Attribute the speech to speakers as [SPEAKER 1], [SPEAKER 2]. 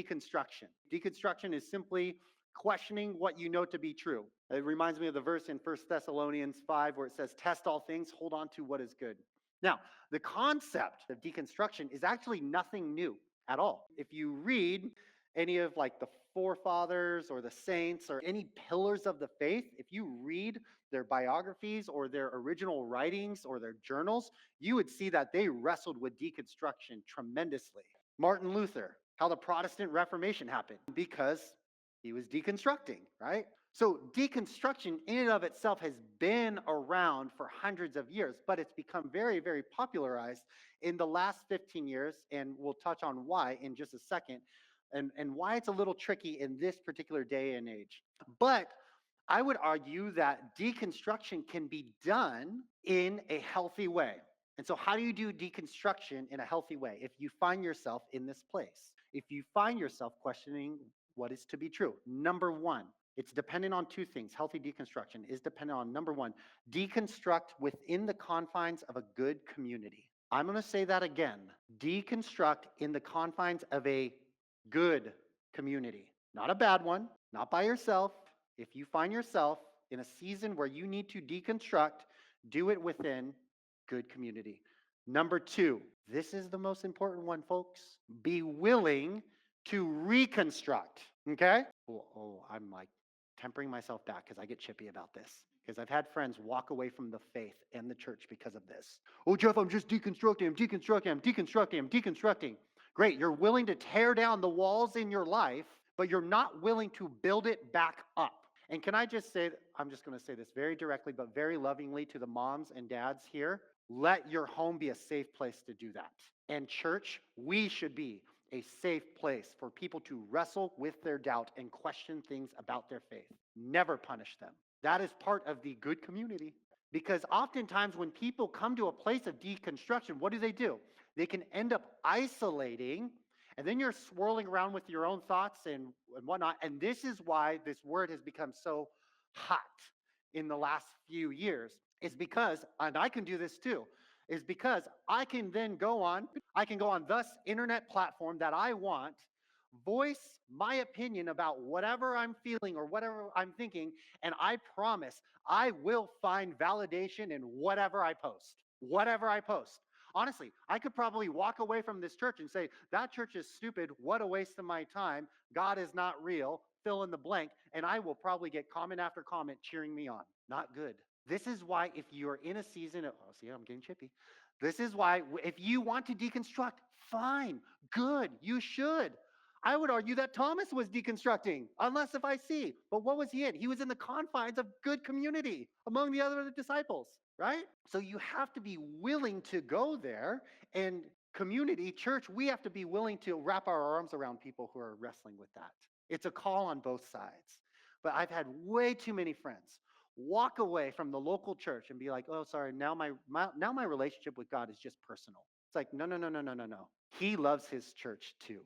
[SPEAKER 1] deconstruction. Deconstruction is simply questioning what you know to be true. It reminds me of the verse in 1 Thessalonians 5 where it says, test all things, hold on to what is good. Now, the concept of deconstruction is actually nothing new at all. If you read any of like the forefathers or the saints or any pillars of the faith, if you read their biographies or their original writings or their journals, you would see that they wrestled with deconstruction tremendously. Martin Luther, how the Protestant Reformation happened, because he was deconstructing, right? So deconstruction in and of itself has been around for hundreds of years, but it's become very, very popularized in the last 15 years, and we'll touch on why in just a second, and why it's a little tricky in this particular day and age. But I would argue that deconstruction can be done in a healthy way. And so how do you do deconstruction in a healthy way? If you find yourself in this place, if you find yourself questioning what is to be true, number one, it's dependent on two things. Healthy deconstruction is dependent on, number one, deconstruct within the confines of a good community. I'm going to say that again. Deconstruct in the confines of a good community, not a bad one, not by yourself. If you find yourself in a season where you need to deconstruct, do it within good community. Number two, this is the most important one, folks. Be willing to reconstruct, okay? I'm like tempering myself back because I get chippy about this. Because I've had friends walk away from the faith and the church because of this. Oh, Jeff, I'm just deconstructing, I'm deconstructing, I'm deconstructing, I'm deconstructing. Great, you're willing to tear down the walls in your life, but you're not willing to build it back up. And can I just say, I'm just going to say this very directly, but very lovingly to the moms and dads here, let your home be a safe place to do that. And church, we should be a safe place for people to wrestle with their doubt and question things about their faith. Never punish them. That is part of the good community. Because oftentimes when people come to a place of deconstruction, what do? They can end up isolating, and then you're swirling around with your own thoughts and whatnot. And this is why this word has become so hot in the last few years. Is because, and I can do this too, is because I can go on this internet platform that I want, voice my opinion about whatever I'm feeling or whatever I'm thinking, and I promise I will find validation in whatever I post. Whatever I post. Honestly, I could probably walk away from this church and say, that church is stupid, what a waste of my time, God is not real, fill in the blank, and I will probably get comment after comment cheering me on. Not good. This is why if you're in a season of, I'm getting chippy. This is why if you want to deconstruct, fine, good, you should. I would argue that Thomas was deconstructing, unless if I see. But what was he in? He was in the confines of good community among the other disciples, right? So you have to be willing to go there, and community, church, we have to be willing to wrap our arms around people who are wrestling with that. It's a call on both sides. But I've had way too many friends walk away from the local church and be like, oh, sorry, now my relationship with God is just personal. It's like, no. He loves his church too.